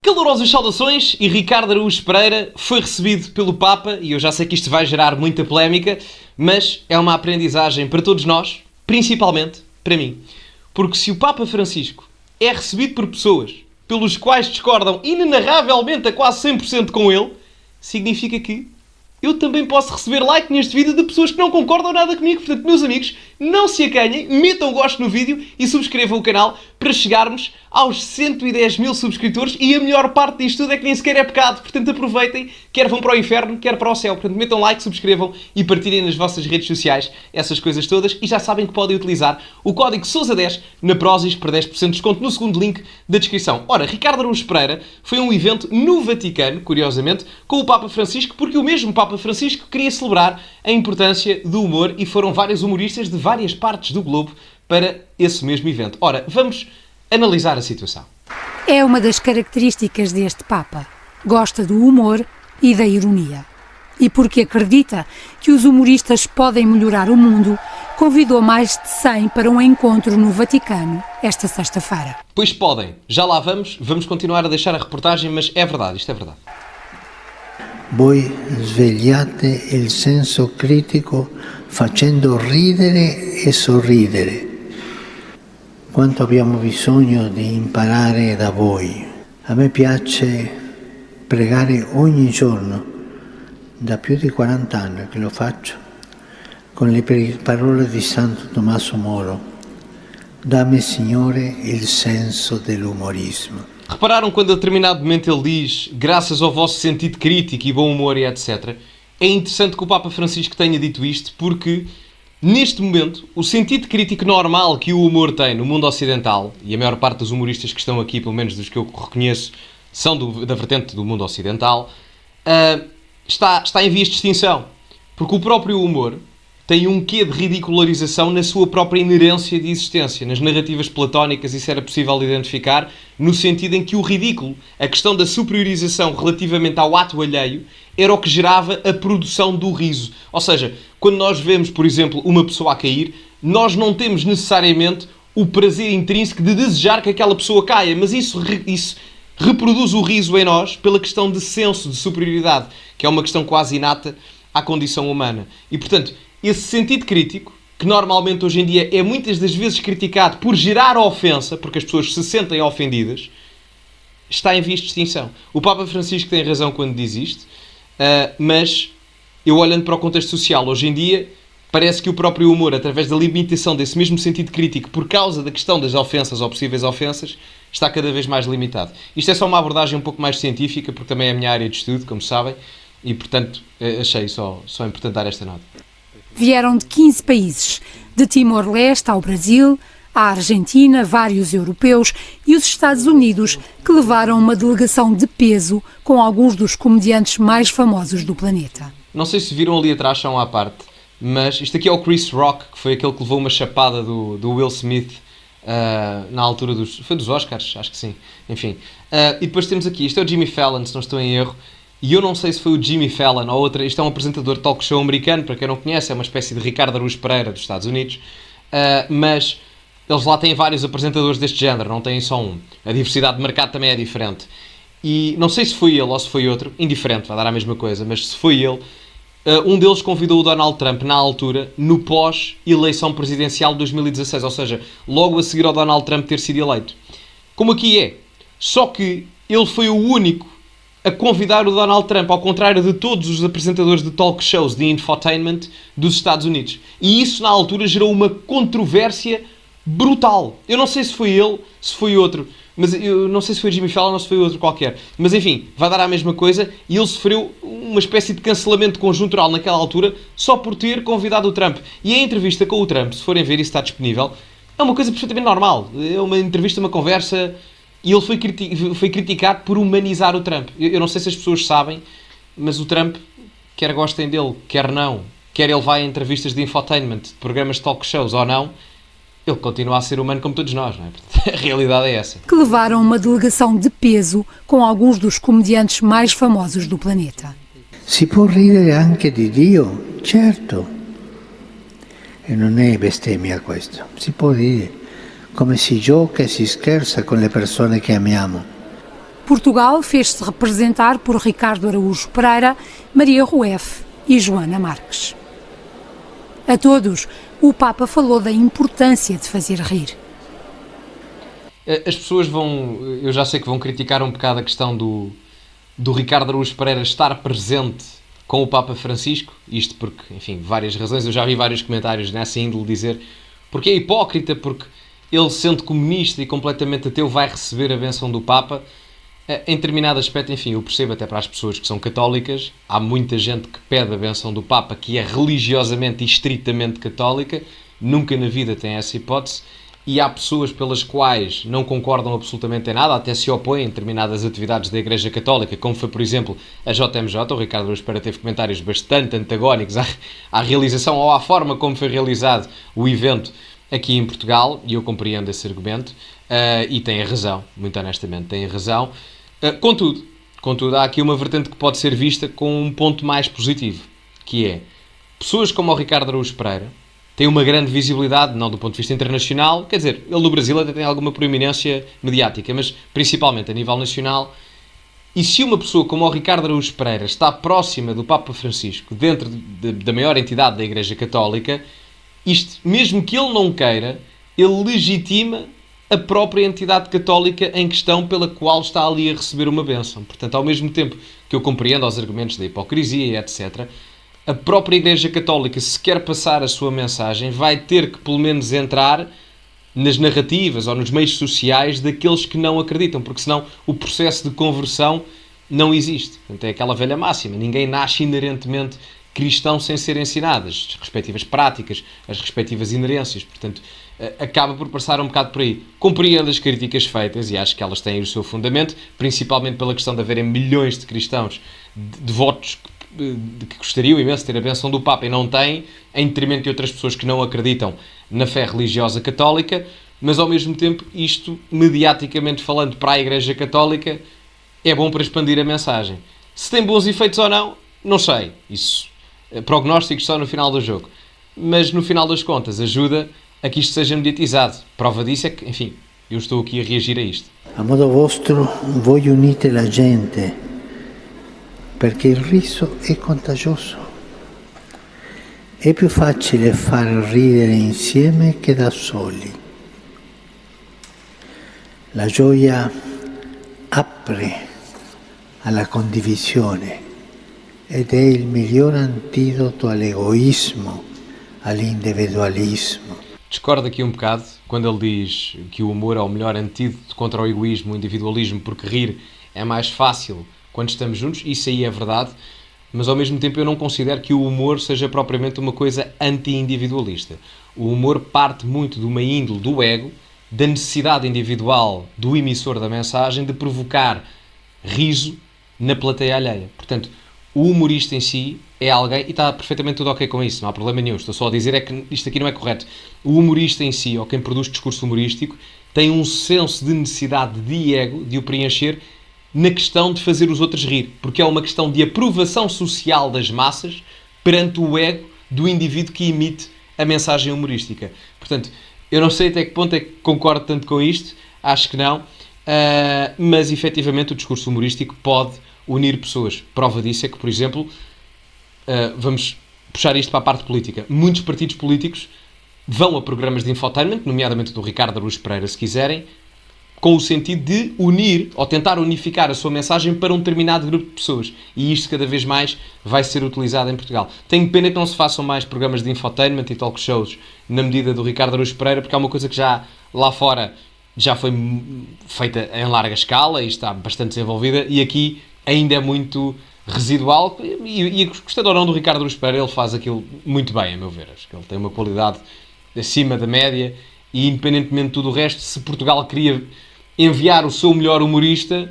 Calorosas saudações e Ricardo Araújo Pereira foi recebido pelo Papa e eu já sei que isto vai gerar muita polémica, mas é uma aprendizagem para todos nós, principalmente para mim. Porque se o Papa Francisco é recebido por pessoas pelos quais discordam inenarravelmente a quase 100% com ele, significa que eu também posso receber like neste vídeo de pessoas que não concordam nada comigo. Portanto, meus amigos, não se acanhem, metam gosto no vídeo e subscrevam o canal para chegarmos aos 110 mil subscritores. E a melhor parte disto tudo é que nem sequer é pecado. Portanto, aproveitem, quer vão para o inferno, quer para o céu. Portanto, metam like, subscrevam e partilhem nas vossas redes sociais essas coisas todas. E já sabem que podem utilizar o código SOUSA10 na Prozis para 10% de desconto no segundo link da descrição. Ora, Ricardo Araújo Pereira foi um evento no Vaticano, curiosamente, com o Papa Francisco, porque o mesmo Papa Francisco queria celebrar a importância do humor e foram vários humoristas de várias partes do globo para esse mesmo evento. Ora, vamos analisar a situação. É uma das características deste Papa. Gosta do humor e da ironia. E porque acredita que os humoristas podem melhorar o mundo, convidou mais de 100 para um encontro no Vaticano esta sexta-feira. Pois podem. Já lá vamos continuar a deixar a reportagem, mas é verdade, isto é verdade. Voi svegliate il senso critico facendo ridere e sorridere. Quanto abbiamo bisogno di imparare da voi. A me piace pregare ogni giorno, da più di 40 anni che lo faccio, con le parole di Santo Tommaso Moro. Dammi, Signore, il senso dell'umorismo. Repararam quando a determinado momento ele diz graças ao vosso sentido crítico e bom humor e etc. É interessante que o Papa Francisco tenha dito isto porque, neste momento, o sentido crítico normal que o humor tem no mundo ocidental, e a maior parte dos humoristas que estão aqui, pelo menos dos que eu reconheço, são da vertente do mundo ocidental, está em vias de extinção. Porque o próprio humor tem um quê de ridicularização na sua própria inerência de existência. Nas narrativas platónicas isso era possível identificar, no sentido em que o ridículo, a questão da superiorização relativamente ao ato alheio, era o que gerava a produção do riso. Ou seja, quando nós vemos, por exemplo, uma pessoa a cair, nós não temos necessariamente o prazer intrínseco de desejar que aquela pessoa caia, mas isso reproduz o riso em nós pela questão de senso de superioridade, que é uma questão quase inata à condição humana. E, portanto, esse sentido crítico, que normalmente hoje em dia é muitas das vezes criticado por gerar ofensa, porque as pessoas se sentem ofendidas, está em vias de extinção. O Papa Francisco tem razão quando diz isto, mas eu olhando para o contexto social, hoje em dia, parece que o próprio humor, através da limitação desse mesmo sentido crítico, por causa da questão das ofensas ou possíveis ofensas, está cada vez mais limitado. Isto é só uma abordagem um pouco mais científica, porque também é a minha área de estudo, como sabem, e portanto achei só importante dar esta nota. Vieram de 15 países, de Timor-Leste ao Brasil, à Argentina, vários europeus e os Estados Unidos, que levaram uma delegação de peso com alguns dos comediantes mais famosos do planeta. Não sei se viram ali atrás, são à parte, mas isto aqui é o Chris Rock, que foi aquele que levou uma chapada do Will Smith na altura dos Oscars, acho que sim, enfim. E depois temos aqui, isto é o Jimmy Fallon, se não estou em erro. E eu não sei se foi o Jimmy Fallon ou outra. Isto é um apresentador de talk show americano, para quem não conhece, é uma espécie de Ricardo Araújo Pereira dos Estados Unidos. Mas eles lá têm vários apresentadores deste género, não têm só um. A diversidade de mercado também é diferente. E não sei se foi ele ou se foi outro, indiferente, vai dar a mesma coisa, mas se foi ele, um deles convidou o Donald Trump na altura, no pós-eleição presidencial de 2016, ou seja, logo a seguir ao Donald Trump ter sido eleito. Como aqui é. Só que ele foi o único a convidar o Donald Trump, ao contrário de todos os apresentadores de talk shows de infotainment dos Estados Unidos. E isso, na altura, gerou uma controvérsia brutal. Eu não sei se foi ele, se foi outro, mas eu não sei se foi Jimmy Fallon ou se foi outro qualquer. Mas, enfim, vai dar a mesma coisa e ele sofreu uma espécie de cancelamento conjuntural naquela altura só por ter convidado o Trump. E a entrevista com o Trump, se forem ver, isso está disponível, é uma coisa perfeitamente normal. É uma entrevista, uma conversa. E ele foi criticado por humanizar o Trump. Eu não sei se as pessoas sabem, mas o Trump, quer gostem dele, quer não, quer ele vá a entrevistas de infotainment, de programas de talk shows ou não, ele continua a ser humano como todos nós, não é? A realidade é essa. Que levaram uma delegação de peso com alguns dos comediantes mais famosos do planeta. Si può ridere anche di Dio, certo. E non è bestemmia questo. Si può dire. Come si gioca e si scherza con le persone che amiamo. Portugal fez-se representar por Ricardo Araújo Pereira, Maria Rueff e Joana Marques. A todos, o Papa falou da importância de fazer rir. As pessoas eu já sei que vão criticar um bocado a questão do Ricardo Araújo Pereira estar presente com o Papa Francisco, isto porque, enfim, várias razões, eu já vi vários comentários nessa índole dizer porque é hipócrita, porque ele, sendo comunista e completamente ateu, vai receber a bênção do Papa. Em determinado aspecto, enfim, eu percebo até para as pessoas que são católicas, há muita gente que pede a bênção do Papa, que é religiosamente e estritamente católica, nunca na vida tem essa hipótese, e há pessoas pelas quais não concordam absolutamente em nada, até se opõem em determinadas atividades da Igreja Católica, como foi, por exemplo, a JMJ. O Ricardo Araújo Pereira teve comentários bastante antagónicos à realização ou à forma como foi realizado o evento aqui em Portugal, e eu compreendo esse argumento, e tem razão, muito honestamente, tem razão. Contudo, há aqui uma vertente que pode ser vista com um ponto mais positivo, que é, pessoas como o Ricardo Araújo Pereira têm uma grande visibilidade, não do ponto de vista internacional, quer dizer, ele no Brasil até tem alguma proeminência mediática, mas principalmente a nível nacional. E se uma pessoa como o Ricardo Araújo Pereira está próxima do Papa Francisco, dentro da maior entidade da Igreja Católica, isto, mesmo que ele não queira, ele legitima a própria entidade católica em questão pela qual está ali a receber uma bênção. Portanto, ao mesmo tempo que eu compreendo os argumentos da hipocrisia e etc., a própria Igreja Católica, se quer passar a sua mensagem, vai ter que pelo menos entrar nas narrativas ou nos meios sociais daqueles que não acreditam, porque senão o processo de conversão não existe. Portanto, é aquela velha máxima, ninguém nasce inerentemente cristão sem ser ensinadas as respectivas práticas, as respectivas inerências. Portanto, acaba por passar um bocado por aí. Compreendo as críticas feitas e acho que elas têm o seu fundamento, principalmente pela questão de haverem milhões de cristãos devotos que gostariam imenso de ter a bênção do Papa e não têm, em detrimento de outras pessoas que não acreditam na fé religiosa católica, mas ao mesmo tempo isto, mediaticamente falando para a Igreja Católica, é bom para expandir a mensagem. Se tem bons efeitos ou não, não sei. Isso, prognósticos só no final do jogo. Mas no final das contas ajuda a que isto seja mediatizado. Prova disso é que, enfim, eu estou aqui a reagir a isto. A modo vostro, voi unite la gente, perché il riso è contagioso. È più facile far ridere insieme che da soli. La gioia apre alla condivisione ed è il miglior antidoto all'egoismo, all'individualismo. Discordo aqui um bocado quando ele diz que o humor é o melhor antídoto contra o egoísmo, o individualismo, porque rir é mais fácil quando estamos juntos. Isso aí é verdade, mas ao mesmo tempo eu não considero que o humor seja propriamente uma coisa anti-individualista. O humor parte muito de uma índole do ego, da necessidade individual do emissor da mensagem de provocar riso na plateia alheia. Portanto, o humorista em si é alguém, e está perfeitamente tudo ok com isso, não há problema nenhum, estou só a dizer é que isto aqui não é correto. O humorista em si, ou quem produz discurso humorístico, tem um senso de necessidade de ego, de o preencher na questão de fazer os outros rir, porque é uma questão de aprovação social das massas perante o ego do indivíduo que emite a mensagem humorística. Portanto, eu não sei até que ponto é que concordo tanto com isto, acho que não, mas efetivamente o discurso humorístico pode unir pessoas. Prova disso é que, por exemplo, vamos puxar isto para a parte política. Muitos partidos políticos vão a programas de infotainment, nomeadamente do Ricardo Araújo Pereira, se quiserem, com o sentido de unir ou tentar unificar a sua mensagem para um determinado grupo de pessoas. E isto cada vez mais vai ser utilizado em Portugal. Tenho pena que não se façam mais programas de infotainment e talk shows na medida do Ricardo Araújo Pereira, porque é uma coisa que já lá fora já foi feita em larga escala e está bastante desenvolvida, e aqui ainda é muito residual, e gostando ou não do Ricardo Araújo Pereira, ele faz aquilo muito bem, a meu ver. Acho que ele tem uma qualidade acima da média, e independentemente de tudo o resto, se Portugal queria enviar o seu melhor humorista,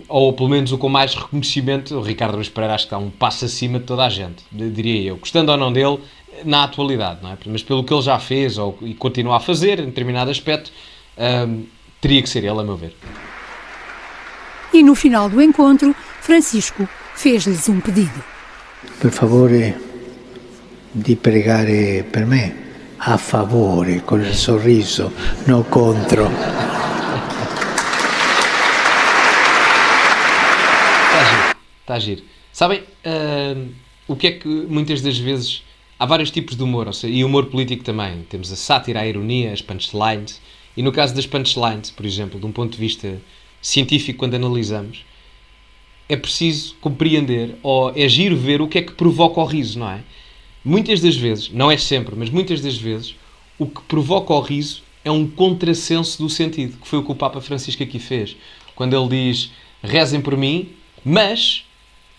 ou pelo menos o com mais reconhecimento, o Ricardo Araújo Pereira acho que está um passo acima de toda a gente, diria eu, gostando ou não dele na atualidade, não é? Mas pelo que ele já fez e continua a fazer em determinado aspecto, teria que ser ele, a meu ver. E no final do encontro, Francisco fez-lhes um pedido. Per favore di pregare per me, a favore, con il sorriso, non contro. Está a giro. Sabem, o que é que muitas das vezes... Há vários tipos de humor, ou seja, e humor político também. Temos a sátira, a ironia, as punchlines. E no caso das punchlines, por exemplo, de um ponto de vista científico, quando analisamos, é preciso compreender, ou é giro ver o que é que provoca o riso, não é? Muitas das vezes, não é sempre, mas muitas das vezes, o que provoca o riso é um contrassenso do sentido, que foi o que o Papa Francisco aqui fez. Quando ele diz, rezem por mim, mas,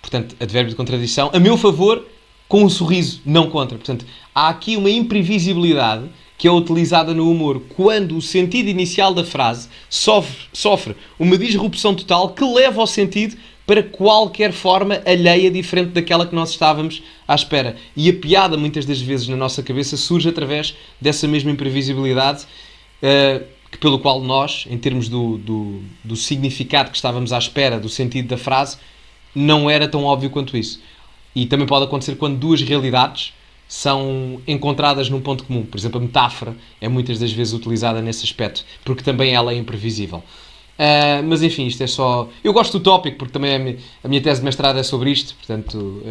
portanto, advérbio de contradição, a meu favor, com um sorriso, não contra. Portanto, há aqui uma imprevisibilidade que é utilizada no humor quando o sentido inicial da frase sofre uma disrupção total que leva ao sentido para qualquer forma alheia, diferente daquela que nós estávamos à espera. E a piada, muitas das vezes, na nossa cabeça, surge através dessa mesma imprevisibilidade, que pelo qual nós, em termos do significado que estávamos à espera, do sentido da frase, não era tão óbvio quanto isso. E também pode acontecer quando duas realidades são encontradas num ponto comum. Por exemplo, a metáfora é muitas das vezes utilizada nesse aspecto, porque também ela é imprevisível. Mas enfim, isto é só... Eu gosto do tópico, porque também a minha tese de mestrado é sobre isto, portanto,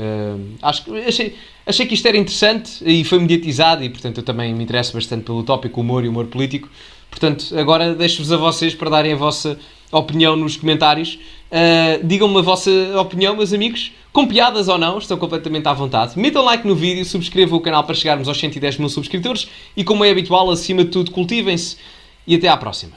achei que isto era interessante e foi mediatizado e, portanto, eu também me interesso bastante pelo tópico humor e humor político. Portanto, agora deixo-vos a vocês para darem a vossa opinião nos comentários. Digam-me a vossa opinião, meus amigos, com piadas ou não, estão completamente à vontade. Metam like no vídeo, subscrevam o canal para chegarmos aos 110 mil subscritores e, como é habitual, acima de tudo, cultivem-se e até à próxima.